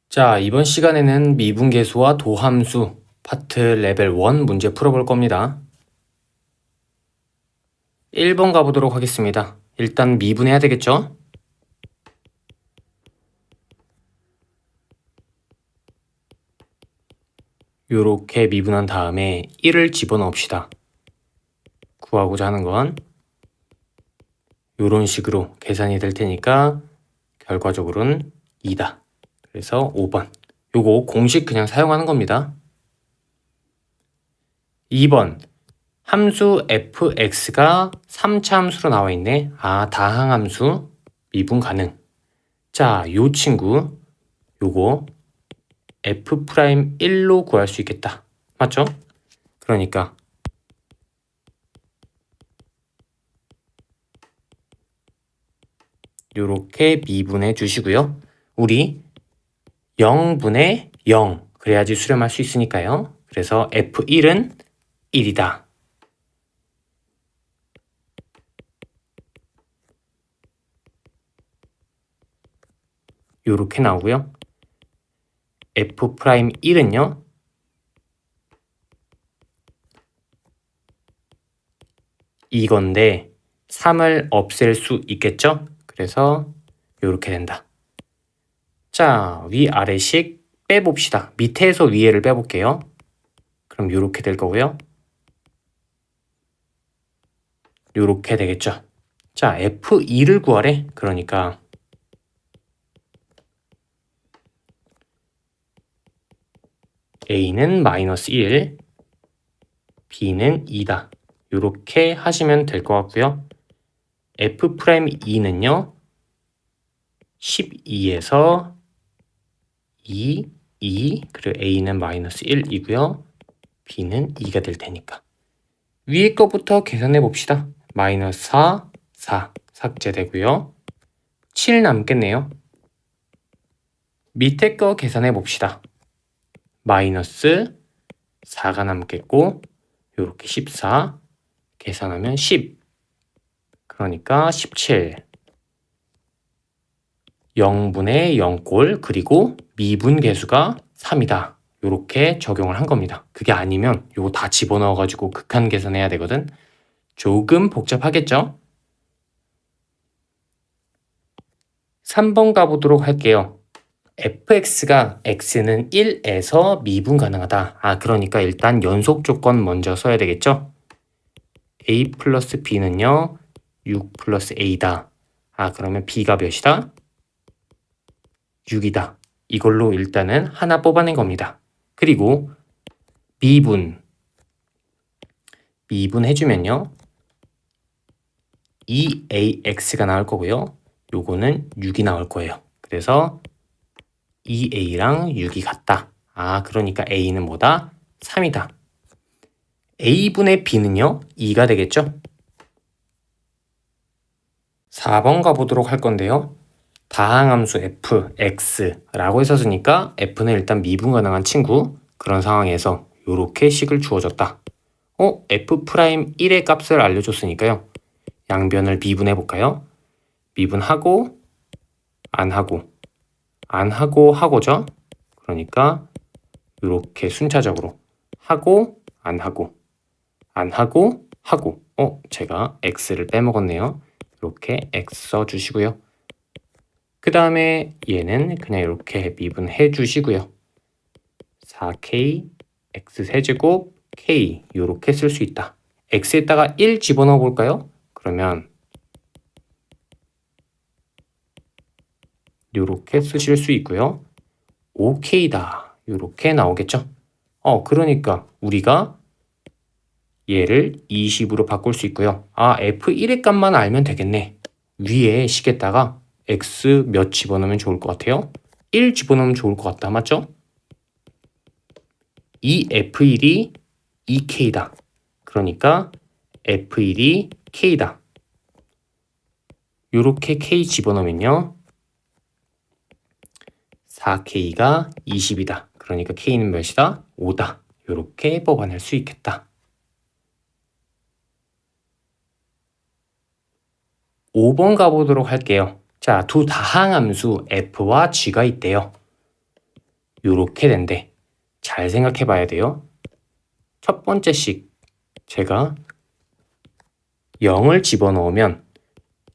자, 이번 시간에는 미분계수와 도함수 파트 레벨 1 문제 풀어볼 겁니다. 1번 가보도록 하겠습니다. 일단 미분해야 되겠죠? 요렇게 미분한 다음에 1을 집어넣읍시다. 구하고자 하는 건 요런 식으로 계산이 될 테니까 결과적으로는 2다. 그래서 5번. 요거 공식 그냥 사용하는 겁니다. 2번. 함수 fx가 3차 함수로 나와 있네. 다항함수 미분 가능. 자, 요 친구 요거 f'1로 구할 수 있겠다. 맞죠? 그러니까 요렇게 미분해 주시고요. 우리 0분의 0 그래야지 수렴할 수 있으니까요. 그래서 f1은 1이다. 요렇게 나오고요. f'1은요. 이건데 3을 없앨 수 있겠죠? 그래서 요렇게 된다. 자, 위아래식 빼봅시다. 밑에서 위에를 빼볼게요. 그럼 요렇게 될 거고요. 요렇게 되겠죠. 자, F2를 구하래. 그러니까 A는 마이너스 1, B는 2다. 요렇게 하시면 될 것 같고요. F'2는요. 12에서 2, 2, 그리고 A는 마이너스 1이고요. B는 2가 될 테니까. 위에 거부터 계산해 봅시다. 마이너스 4, 4 삭제되고요. 7 남겠네요. 밑에 거 계산해 봅시다. 마이너스 4가 남겠고 요렇게 14 계산하면 10 그러니까 17 0분의 0꼴 그리고 미분계수가 3이다. 요렇게 적용을 한 겁니다. 그게 아니면 요거 다 집어넣어 가지고 극한 계산해야 되거든. 조금 복잡하겠죠? 3번 가보도록 할게요. fx가 x는 1에서 미분 가능하다. 그러니까 일단 연속 조건 먼저 써야 되겠죠? a 플러스 b는요. 6 플러스 a다. 그러면 b가 몇이다? 6이다. 이걸로 일단은 하나 뽑아낸 겁니다. 그리고 미분 해주면요. 2ax가 나올 거고요. 요거는 6이 나올 거예요. 그래서 2a랑 6이 같다. 그러니까 a는 뭐다? 3이다. a분의 b는요? 2가 되겠죠? 4번 가보도록 할 건데요. 다항함수 f, x라고 했었으니까 f는 일단 미분 가능한 친구. 그런 상황에서 이렇게 식을 주어졌다. f'1의 값을 알려줬으니까요. 양변을 미분해 볼까요? 미분하고 안 하고 하고죠. 그러니까 이렇게 순차적으로 하고 안 하고 하고 제가 x를 빼먹었네요. 이렇게 x 써주시고요. 그 다음에 얘는 그냥 이렇게 미분해 주시고요. 4k x세제곱 k 이렇게 쓸 수 있다. x에다가 1 집어넣어 볼까요? 그러면 이렇게 쓰실 수 있고요. 5k다. 이렇게 나오겠죠? 그러니까 우리가 얘를 20으로 바꿀 수 있고요. f1의 값만 알면 되겠네. 위에 식에다가 x 몇 집어넣으면 좋을 것 같아요? 1 집어넣으면 좋을 것 같다. 맞죠? 이 f1이 2k다. 그러니까 f1이 k다. 요렇게 k 집어넣으면요. 4k가 20이다. 그러니까 k는 몇이다? 5다. 요렇게 뽑아낼 수 있겠다. 5번 가보도록 할게요. 자, 두 다항함수 f와 g가 있대요. 요렇게 된대. 잘 생각해 봐야 돼요. 첫 번째 식 제가 0을 집어넣으면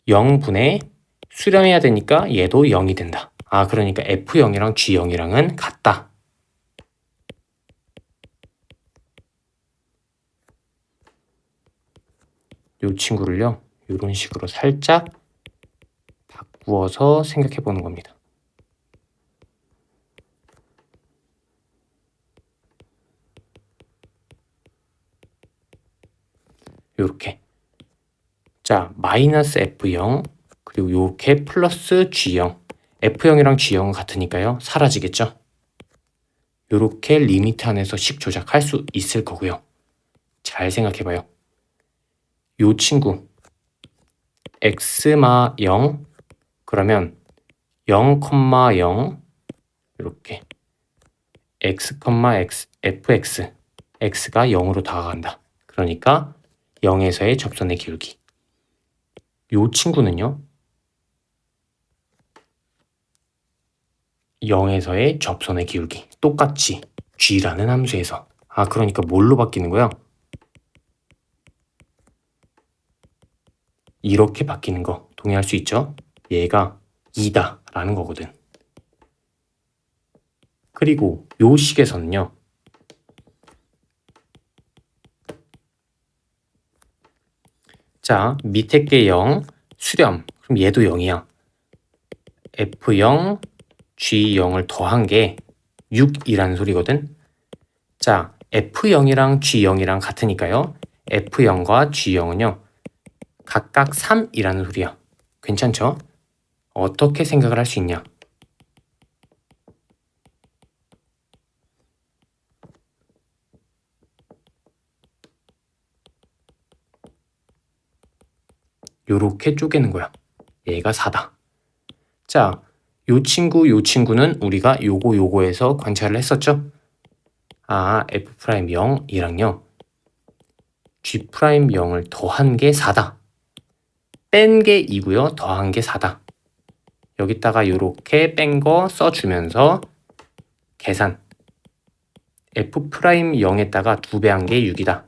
0분의 수렴해야 되니까 얘도 0이 된다. 아, 그러니까 F0이랑 G0이랑은 같다. 요 친구를요, 이런 식으로 살짝 바꾸어서 생각해 보는 겁니다. 요렇게. 자, 마이너스 F0, 그리고 요렇게 플러스 G0. F0이랑 G0은 같으니까요, 사라지겠죠? 요렇게 리미트 안에서 식 조작할 수 있을 거고요. 잘 생각해 봐요. 요 친구 x마 0, 그러면 0, 0 이렇게 x, x, fx, x가 0으로 다가간다. 그러니까 0에서의 접선의 기울기. 요 친구는요, 0에서의 접선의 기울기. 똑같이 g라는 함수에서. 아, 그러니까 뭘로 바뀌는 거야? 이렇게 바뀌는 거 동의할 수 있죠? 얘가 2다 라는 거거든. 그리고 요 식에서는요, 자, 밑에 게 0, 수렴. 그럼 얘도 0이야. F0, G0을 더한 게 6이라는 소리거든. 자, F0이랑 G0이랑 같으니까요, F0과 G0은요, 각각 3이라는 소리야. 괜찮죠? 어떻게 생각을 할 수 있냐? 요렇게 쪼개는 거야. 얘가 4다. 자, 요 친구는 우리가 요거에서 관찰을 했었죠? 아, F'0이랑요, G'0을 더한 게 4다. 뺀 게 2고요. 더한 게 4다. 여기다가 요렇게 뺀 거 써주면서 계산. F'0에다가 2배 한 게 6이다.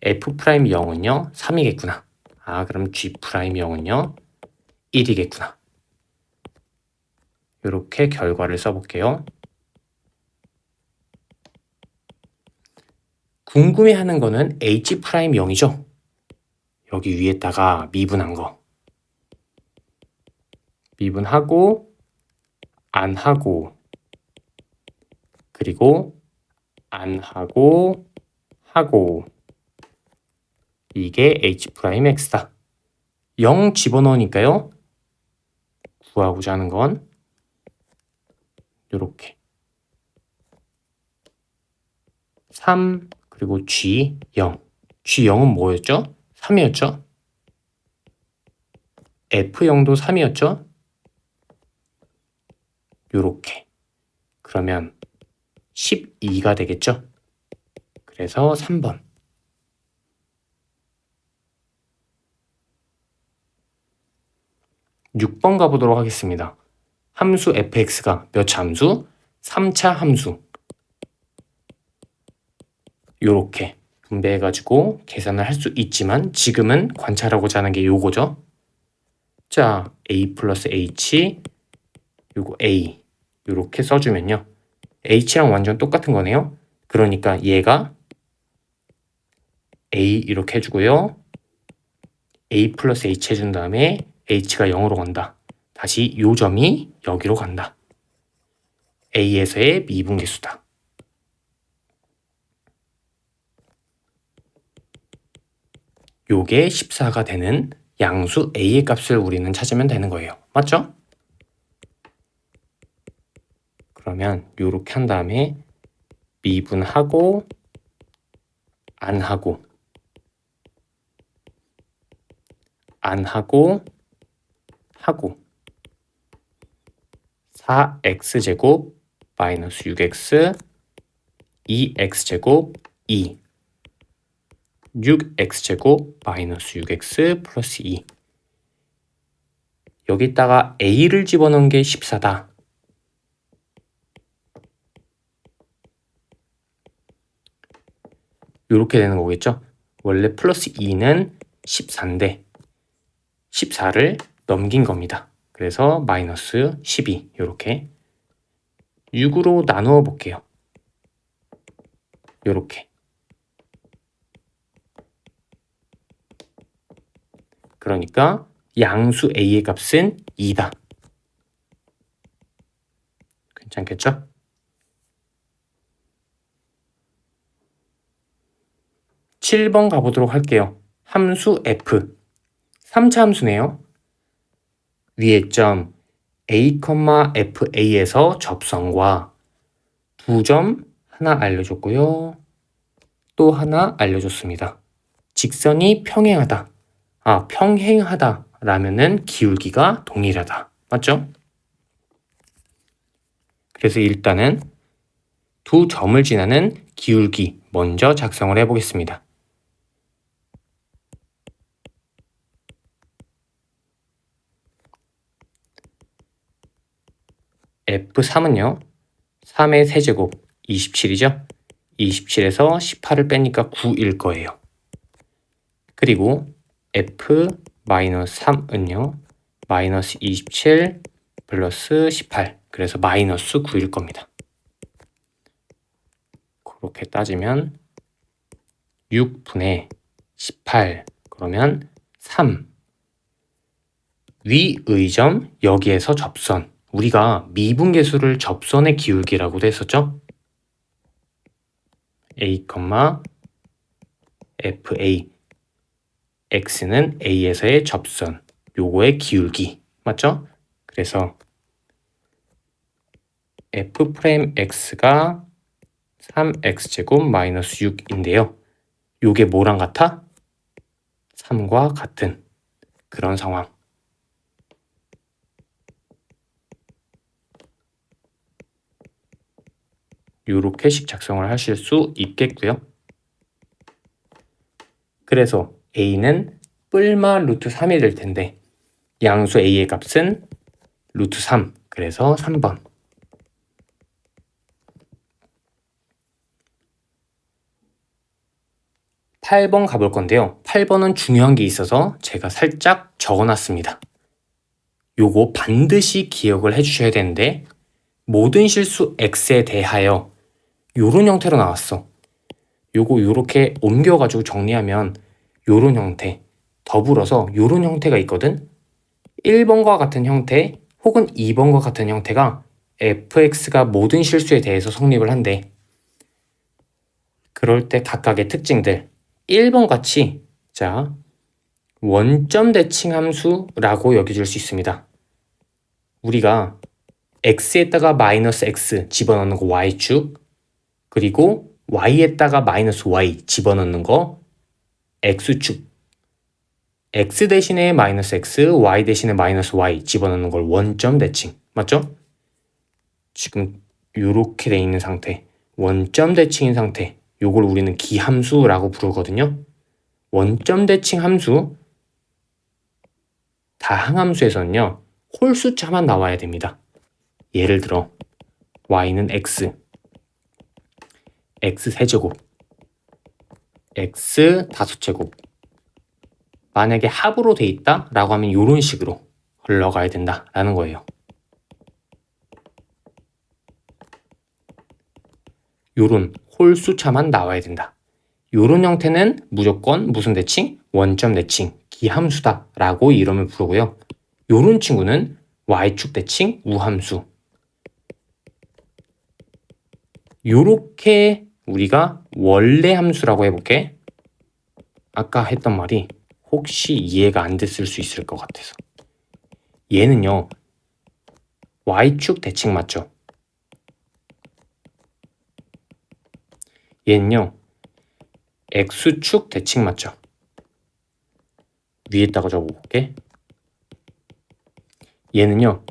F'0은요, 3이겠구나. 아, 그럼 G'0은요, 1이겠구나. 요렇게 결과를 써볼게요. 궁금해하는 거는 H'0이죠. 여기 위에다가 미분한 거. 미분하고, 안 하고, 그리고 안 하고, 하고. 이게 H'X다. 0 집어넣으니까요, 구하고자 하는 건 요렇게 3, 그리고 G0. G0은 뭐였죠? 3이었죠? F0도 3이었죠? 요렇게. 그러면 12가 되겠죠? 그래서 3번. 6번 가보도록 하겠습니다. 함수 fx가 몇 차 함수? 3차 함수. 요렇게 분배해가지고 계산을 할 수 있지만 지금은 관찰하고자 하는 게 요거죠. 자, a 플러스 h, 요거 a 요렇게 써주면요, h랑 완전 똑같은 거네요. 그러니까 얘가 a 이렇게 해주고요, a 플러스 h 해준 다음에 h가 0으로 간다. 다시 요 점이 여기로 간다. a에서의 미분계수다. 요게 14가 되는 양수 a의 값을 우리는 찾으면 되는 거예요. 맞죠? 그러면 요렇게 한 다음에 미분하고, 안 하고, 안 하고, 하고 4x제곱 마이너스 6x 2x제곱 2 6x제곱 마이너스 6x 플러스 2. 여기다가 a를 집어넣은 게 14다. 이렇게 되는 거겠죠? 원래 플러스 2는 14인데 14를 넘긴 겁니다. 그래서 마이너스 12 이렇게 6으로 나누어 볼게요. 이렇게. 그러니까 양수 a의 값은 2다. 괜찮겠죠? (7번) 가보도록 할게요. 함수 f 3차 함수네요. 위의 점 a, fa에서 접선과 두 점 하나 알려줬고요. 또 하나 알려줬습니다. 직선이 평행하다. 평행하다 라면은 기울기가 동일하다. 맞죠? 그래서 일단은 두 점을 지나는 기울기 먼저 작성을 해보겠습니다. F3은요. 3의 세제곱 27이죠? 27에서 18을 빼니까 9일 거예요. 그리고 F-3은요. 마이너스 27 플러스 18 그래서 마이너스 9일 겁니다. 그렇게 따지면 6분의 18 그러면 3 위의 점 여기에서 접선 우리가 미분계수를 접선의 기울기라고도 했었죠? A, FA X는 A에서의 접선 요거의 기울기 맞죠? 그래서 F'X가 3X제곱 마이너스 6인데요. 요게 뭐랑 같아? 3과 같은 그런 상황. 요렇게씩 작성을 하실 수 있겠고요. 그래서 A는 뿔마 루트 3이 될 텐데 양수 A의 값은 루트 3 그래서 3번. 8번 가볼 건데요. 8번은 중요한 게 있어서 제가 살짝 적어놨습니다. 요거 반드시 기억을 해주셔야 되는데 모든 실수 x에 대하여 요런 형태로 나왔어. 요거 요렇게 옮겨가지고 정리하면 요런 형태 더불어서 요런 형태가 있거든. 1번과 같은 형태 혹은 2번과 같은 형태가 fx가 모든 실수에 대해서 성립을 한대. 그럴 때 각각의 특징들 1번 같이 자 원점 대칭 함수라고 여겨질 수 있습니다. 우리가 x에다가 마이너스 x 집어넣는 거 y축 그리고 y에다가 마이너스 y 집어넣는 거 x축 x 대신에 마이너스 x, y 대신에 마이너스 y 집어넣는 걸 원점 대칭 맞죠? 지금 이렇게 돼 있는 상태 원점 대칭인 상태 요걸 우리는 기함수라고 부르거든요. 원점 대칭 함수 다항함수에서는요 홀수차만 나와야 됩니다. 예를 들어 y는 x x세제곱 x 5제곱 만약에 합으로 돼 있다 라고 하면 이런 식으로 흘러가야 된다라는 거예요. 요런 홀수차만 나와야 된다. 요런 형태는 무조건 무슨 대칭? 원점 대칭, 기함수다 라고 이름을 부르고요. 요런 친구는 y축 대칭, 우함수. 요렇게 우리가 원래 함수라고 해볼게. 아까 했던 말이 혹시 이해가 안 됐을 수 있을 것 같아서. 얘는요. y축 대칭 맞죠? 얘는요. x축 대칭 맞죠? 위에다가 적어볼게. 얘는요.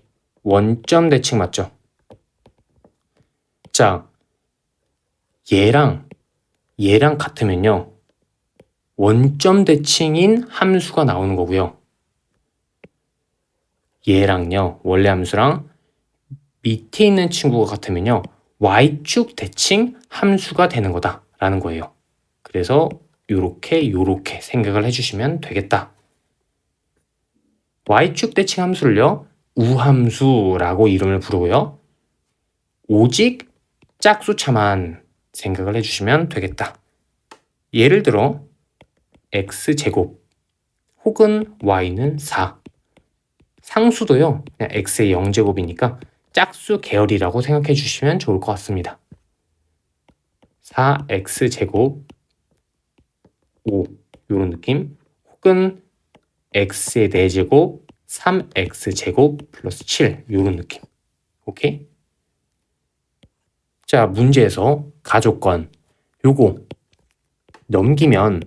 원점 대칭 맞죠? 자, 얘랑 같으면요. 원점 대칭인 함수가 나오는 거고요. 얘랑요. 원래 함수랑 밑에 있는 친구가 같으면요. y축 대칭 함수가 되는 거다라는 거예요. 그래서 요렇게 생각을 해주시면 되겠다. y축 대칭 함수를요, 우함수라고 이름을 부르고요. 오직 짝수차만 생각을 해주시면 되겠다. 예를 들어 x제곱 혹은 y는 4. 상수도요, 그냥 x의 0제곱이니까 짝수 계열이라고 생각해 주시면 좋을 것 같습니다. 4x제곱 5 이런 느낌, 혹은 x의 4제곱 3x제곱 플러스 7 이런 느낌. 오케이? 자, 문제에서 가족권 요거 넘기면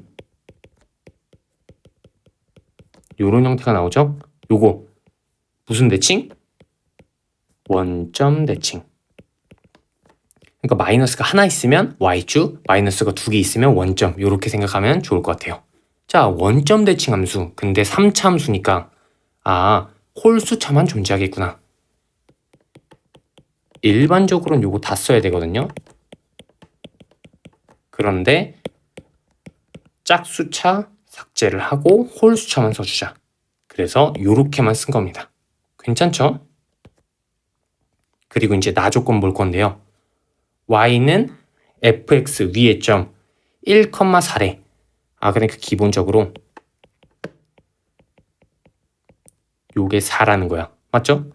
요런 형태가 나오죠? 요거 무슨 대칭? 원점 대칭. 그러니까 마이너스가 하나 있으면 y축, 마이너스가 2개 있으면 원점, 이렇게 생각하면 좋을 것 같아요. 자, 원점 대칭 함수, 근데 3차 함수니까 홀수차만 존재하겠구나. 일반적으로는 요거 다 써야 되거든요. 그런데 짝수차 삭제를 하고 홀수차만 써주자. 그래서 요렇게만 쓴 겁니다. 괜찮죠? 그리고 이제 나조건 볼 건데요. y는 fx 위의 점 1,4래. 그러니까 기본적으로 요게 4라는 거야. 맞죠?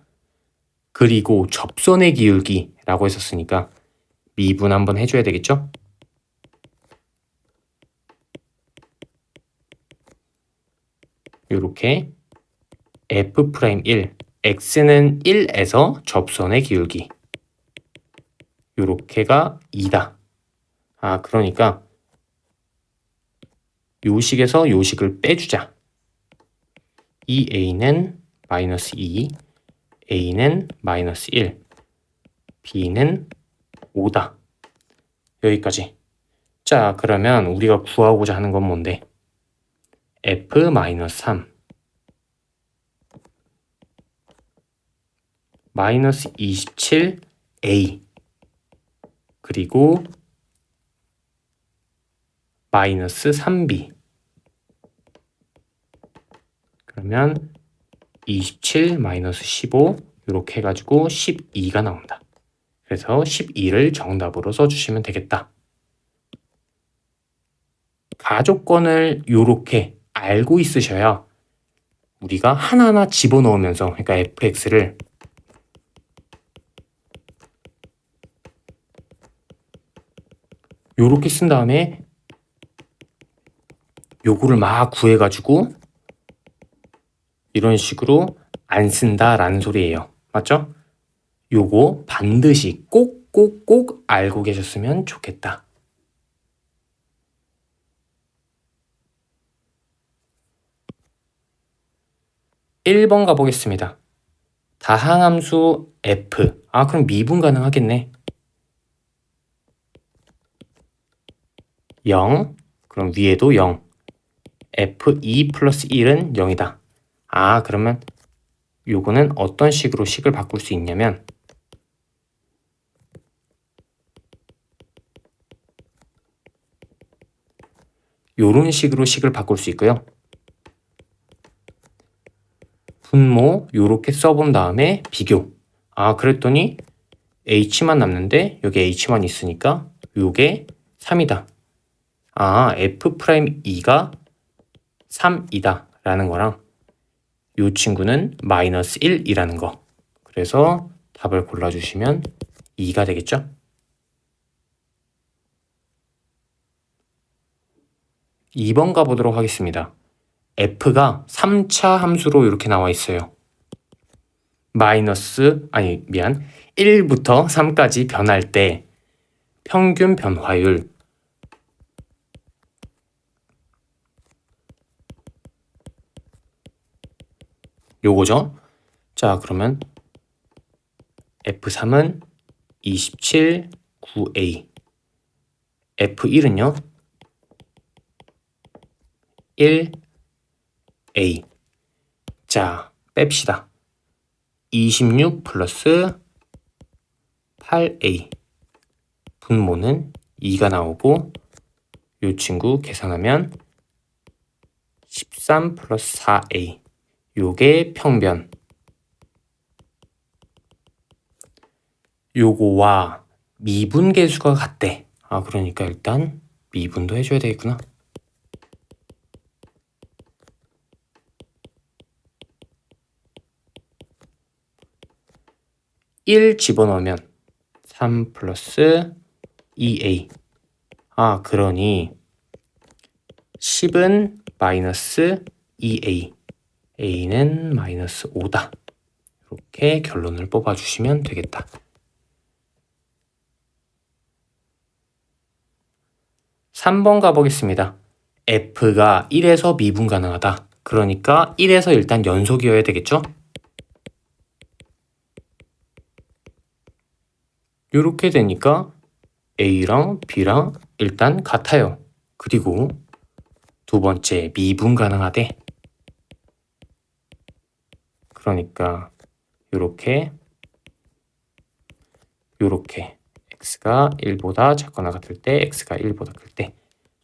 그리고 접선의 기울기라고 했었으니까 미분 한번 해줘야 되겠죠? 요렇게 f'1, x는 1에서 접선의 기울기 요렇게가 2다. 그러니까 요식에서 요식을 빼주자. 이 a는 마이너스 2, a는 마이너스 1, b는 5다. 여기까지. 자, 그러면 우리가 구하고자 하는 건 뭔데? f-3 마이너스 27a 그리고 마이너스 3b. 그러면 27 마이너스 15 이렇게 해가지고 12가 나온다. 그래서 12를 정답으로 써주시면 되겠다. 가족권을 이렇게 알고 있으셔야 우리가 하나하나 집어넣으면서, 그러니까 fx를 요렇게 쓴 다음에 요거를 막 구해가지고 이런 식으로 안 쓴다라는 소리예요. 맞죠? 요거 반드시 꼭 알고 계셨으면 좋겠다. 1번 가보겠습니다. 다항함수 f. 그럼 미분 가능하겠네. 0. 그럼 위에도 0. f2 플러스 1은 0이다. 그러면 요거는 어떤 식으로 식을 바꿀 수 있냐면 요런 식으로 식을 바꿀 수 있고요. 분모 요렇게 써본 다음에 비교. 그랬더니 h만 남는데 여기 h만 있으니까 요게 3이다. f'2가 3이다 라는 거랑 요 친구는 마이너스 1이라는 거. 그래서 답을 골라주시면 2가 되겠죠? 2번 가보도록 하겠습니다. f가 3차 함수로 이렇게 나와 있어요. 1부터 3까지 변할 때 평균 변화율 요거죠. 자, 그러면 F3은 27, 9A. F1은요. 1A. 자, 뺍시다. 26 플러스 8A. 분모는 2가 나오고 이 친구 계산하면 13 플러스 4a. 요게 평변. 요거와 미분계수가 같대. 그러니까 일단 미분도 해줘야 되겠구나. 1 집어넣으면 3 플러스 2a. 그러니 10은 마이너스 2a. a는 마이너스 5다. 이렇게 결론을 뽑아주시면 되겠다. 3번 가보겠습니다. f가 1에서 미분 가능하다. 그러니까 1에서 일단 연속이어야 되겠죠? 이렇게 되니까 A랑 B랑 일단 같아요. 그리고 두 번째 미분 가능하대. 그러니까 요렇게 x가 1보다 작거나 같을 때 x가 1보다 클 때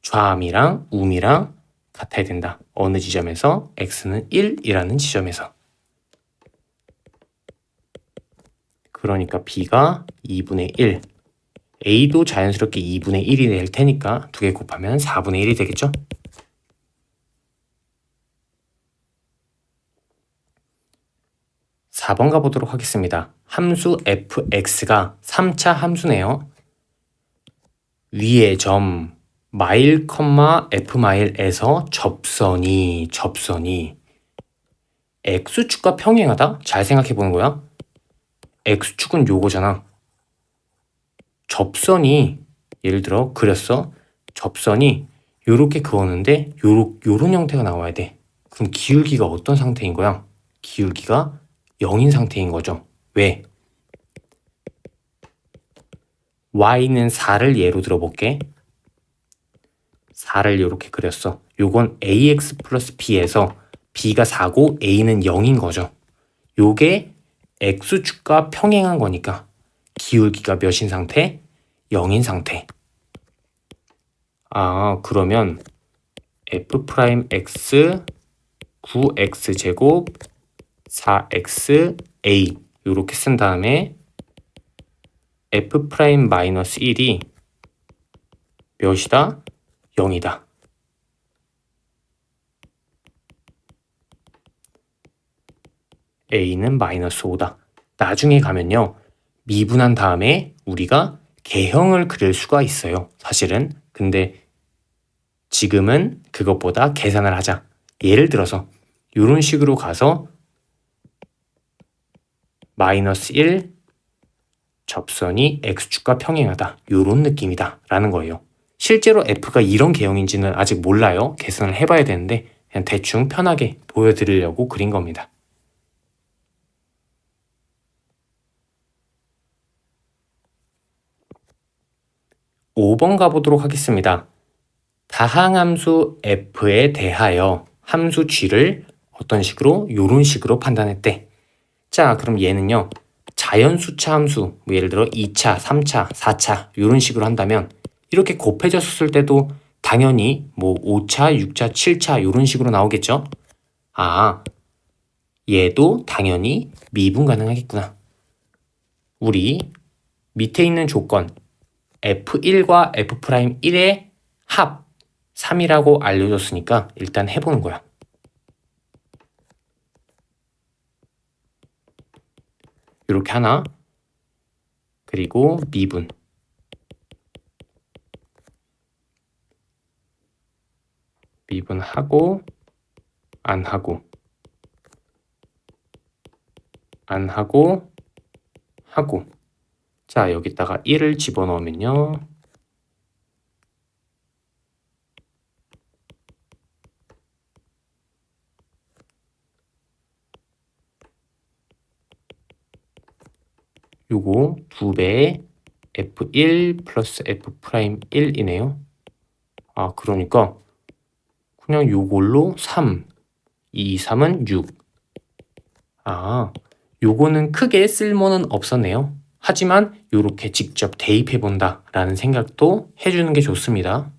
좌미랑 우미랑 같아야 된다. 어느 지점에서? x는 1이라는 지점에서. 그러니까 b가 2분의 1. a도 자연스럽게 2분의 1이 될 테니까 2개 곱하면 4분의 1이 되겠죠? (4번) 가보도록 하겠습니다. 함수 fx가 3차 함수네요. 위의 점 마일, f마일에서 접선이 x축과 평행하다? 잘 생각해 보는 거야. x축은 요거잖아. 접선이 예를 들어 그렸어. 접선이 요렇게 그었는데 요런 형태가 나와야 돼. 그럼 기울기가 어떤 상태인 거야? 기울기가 0인 상태인 거죠. 왜? y는 4를 예로 들어볼게. 4를 이렇게 그렸어. 요건 ax 플러스 b에서 b가 4고 a는 0인 거죠. 요게 x축과 평행한 거니까 기울기가 몇인 상태? 0인 상태. 그러면 f'x 9x제곱 4xa 요렇게 쓴 다음에 f'-1이 몇이다? 0이다. a는 마이너스 5다. 나중에 가면요. 미분한 다음에 우리가 개형을 그릴 수가 있어요. 사실은. 근데 지금은 그것보다 계산을 하자. 예를 들어서 이런 식으로 가서 마이너스 1 접선이 x축과 평행하다. 이런 느낌이다. 라는 거예요. 실제로 f가 이런 개형인지는 아직 몰라요. 계산을 해봐야 되는데 그냥 대충 편하게 보여드리려고 그린 겁니다. 5번 가보도록 하겠습니다. 다항함수 f에 대하여 함수 g를 어떤 식으로? 이런 식으로 판단했대. 자, 그럼 얘는요. 자연수차 함수, 예를 들어 2차, 3차, 4차 이런 식으로 한다면 이렇게 곱해졌을 때도 당연히 뭐 5차, 6차, 7차 이런 식으로 나오겠죠? 얘도 당연히 미분 가능하겠구나. 우리 밑에 있는 조건 f1과 f'1의 합 3이라고 알려줬으니까 일단 해보는 거야. 이렇게 하나, 그리고 미분. 미분하고 안 하고 안 하고 하고. 자, 여기다가 1을 집어넣으면요. 요거 2배의 f1 플러스 f'1이네요. 그러니까 그냥 요걸로 3, 2, 3은 6. 요거는 크게 쓸모는 없었네요. 하지만 요렇게 직접 대입해 본다 라는 생각도 해주는 게 좋습니다.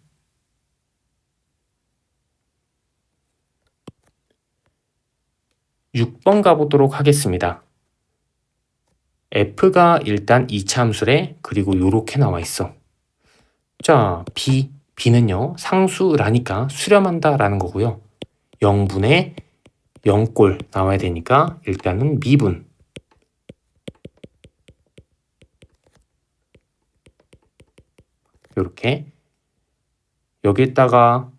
6번 가보도록 하겠습니다. f가 일단 2차 함수래. 그리고 요렇게 나와 있어. 자, b는요. 상수라니까 수렴한다 라는 거고요. 0분의 0꼴 나와야 되니까 일단은 미분. 요렇게 여기에다가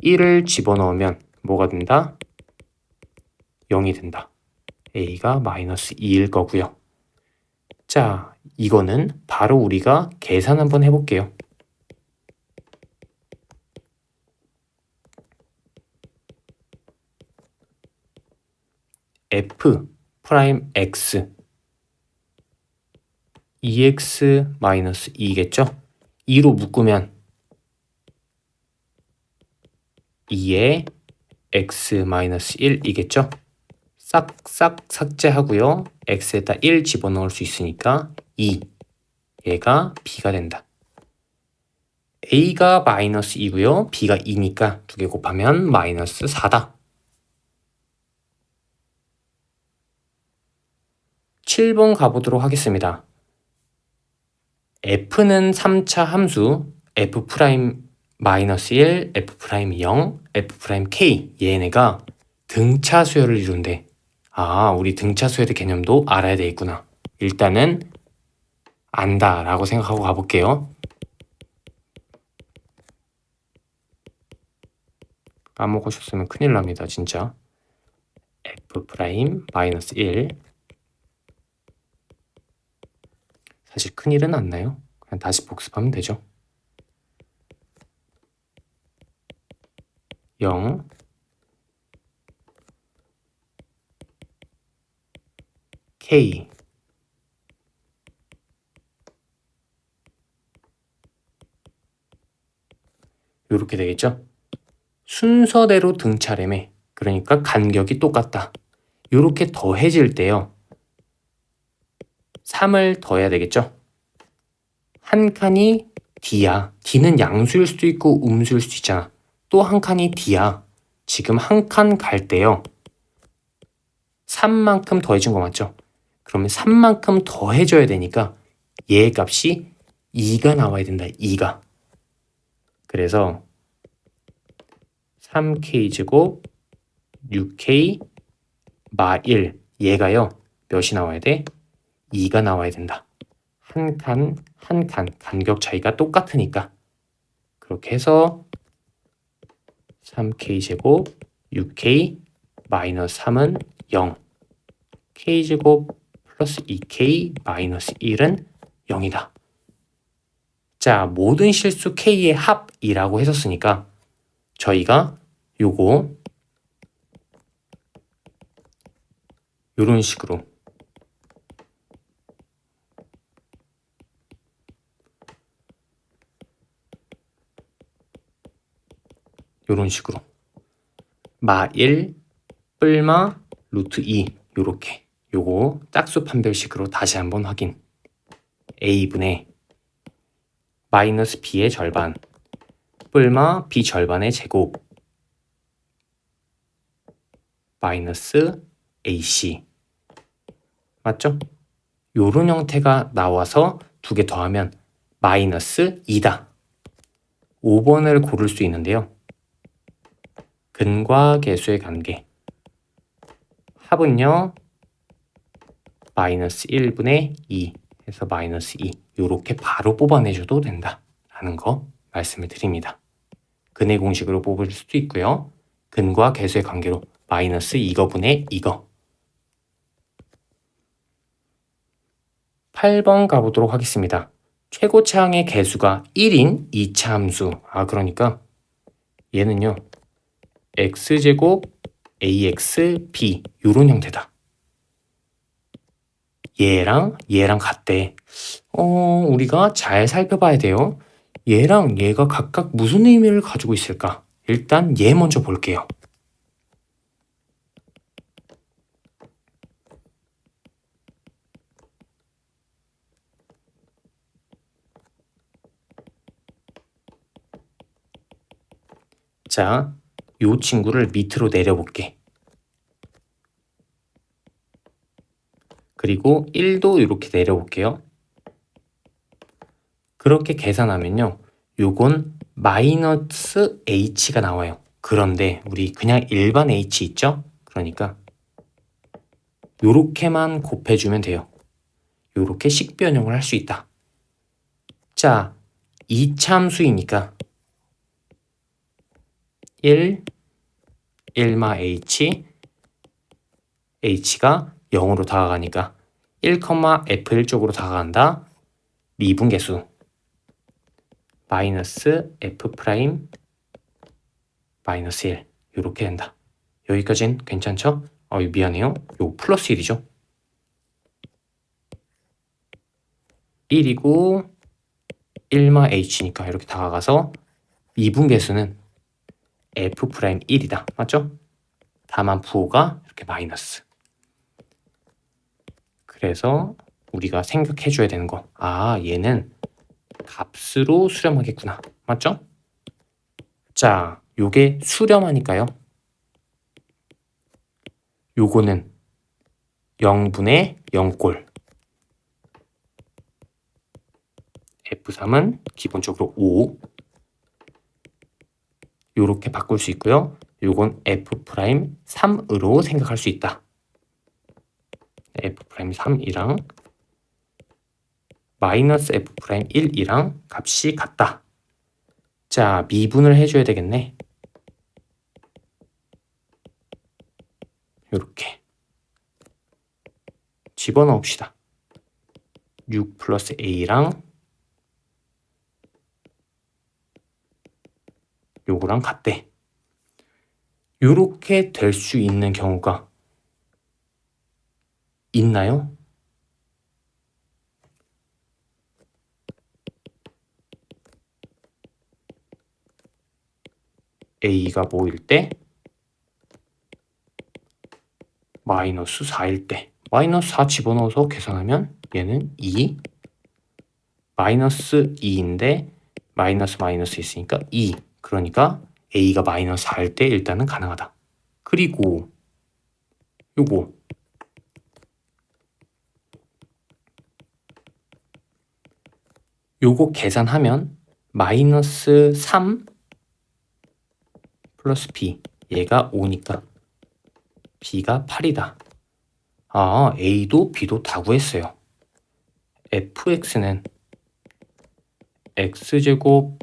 1을 집어넣으면 뭐가 된다? 0이 된다. a가 마이너스 2일 거고요. 자, 이거는 바로 우리가 계산 한번 해볼게요. f 프라임 x 2x 마이너스 2겠죠? 2로 묶으면 2에 x 마이너스 1이겠죠? 싹싹 삭제하고요. x에다 1 집어넣을 수 있으니까 2. 얘가 b가 된다. a가 마이너스 2고요. b가 2니까 두 개 곱하면 마이너스 4다. 7번 가보도록 하겠습니다. f는 3차 함수 f 프라임 마이너스 1, f 프라임 0, f 프라임 k 얘네가 등차 수열을 이룬대. 아, 우리 등차 수열의 개념도 알아야 되겠구나. 일단은 안다 라고 생각하고 가볼게요. 까먹으셨으면 큰일 납니다, 진짜. f 프라임 마이너스 1. 사실 큰일은 안 나요. 그냥 다시 복습하면 되죠. 0 k 이렇게 되겠죠? 순서대로 등차래매. 그러니까 간격이 똑같다. 이렇게 더해질 때요. 3을 더해야 되겠죠? 한 칸이 D야. D는 양수일 수도 있고 음수일 수도 있잖아. 또 한 칸이 D야. 지금 한 칸 갈 때요. 3만큼 더해진 거 맞죠? 그러면 3만큼 더해줘야 되니까 얘 값이 2가 나와야 된다. 2가. 그래서 3k제곱 6k 마 1 얘가요. 몇이 나와야 돼? 2가 나와야 된다. 한 칸, 한 칸 간격 차이가 똑같으니까 그렇게 해서 3k제곱 6k 마이너스 3은 0 k제곱 플러스 2k 마이너스 1은 0이다. 자, 모든 실수 k의 합이라고 했었으니까 저희가 요거 요런 식으로 마 1, 뿔마 루트 2 요렇게 요거 짝수 판별식으로 다시 한번 확인. a분의 마이너스 b의 절반 뿔마 b 절반의 제곱 마이너스 ac 맞죠? 요런 형태가 나와서 두 개 더하면 마이너스 2다. 5번을 고를 수 있는데요. 근과 계수의 관계 합은요. 마이너스 1분의 2 해서 마이너스 2 요렇게 바로 뽑아내줘도 된다 라는 거 말씀을 드립니다. 근의 공식으로 뽑을 수도 있고요. 근과 계수의 관계로 마이너스 이거분의 이거. 8번 가보도록 하겠습니다. 최고차항의 개수가 1인 2차 함수. 그러니까 얘는요. x제곱 axb 요런 형태다. 얘랑 같대. 우리가 잘 살펴봐야 돼요. 얘랑 얘가 각각 무슨 의미를 가지고 있을까? 일단 얘 먼저 볼게요. 자, 요 친구를 밑으로 내려볼게. 그리고 1도 이렇게 내려볼게요. 그렇게 계산하면요. 요건 마이너스 h가 나와요. 그런데 우리 그냥 일반 h 있죠? 그러니까 요렇게만 곱해주면 돼요. 요렇게 식변형을 할 수 있다. 자, 이참수이니까 1, 1마 h, h가 0으로 다가가니까 1, f1 쪽으로 다가간다. 미분계수 마이너스 f 프라임 마이너스 1 이렇게 된다. 여기까진 괜찮죠? 미안해요. 요 플러스 1이죠. 1이고 1마 h니까 이렇게 다가가서 미분계수는 f 프라임 1이다. 맞죠? 다만 부호가 이렇게 마이너스. 그래서 우리가 생각해 줘야 되는 거. 얘는 값으로 수렴하겠구나. 맞죠? 자, 요게 수렴하니까요. 요거는 0분의 0꼴. F3은 기본적으로 5. 요렇게 바꿀 수 있고요. 요건 F'3으로 생각할 수 있다. F'3이랑 마이너스 F'1이랑 값이 같다. 자, 미분을 해줘야 되겠네. 요렇게 집어넣읍시다. 6 플러스 A랑 요거랑 같대. 요렇게 될 수 있는 경우가 있나요? A가 뭐일 때? 마이너스 4일 때. 마이너스 4 집어넣어서 계산하면 얘는 2. 마이너스 2인데 마이너스 마이너스 있으니까 2. 그러니까 A가 마이너스 4일 때 일단은 가능하다. 그리고 요거 계산하면 마이너스 3 플러스 B 얘가 5니까 B가 8이다. A도 B도 다 구했어요. fx는 x제곱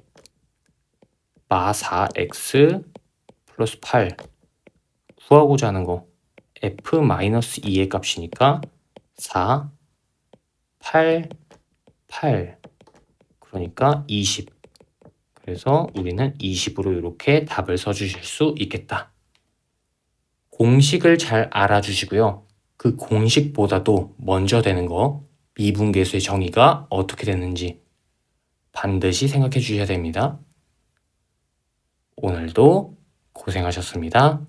마 4x 플러스 8 구하고자 하는 거 f-2의 값이니까 4, 8, 8 그러니까 20. 그래서 우리는 20으로 이렇게 답을 써주실 수 있겠다. 공식을 잘 알아주시고요. 그 공식보다도 먼저 되는 거 미분계수의 정의가 어떻게 되는지 반드시 생각해 주셔야 됩니다. 오늘도 고생하셨습니다.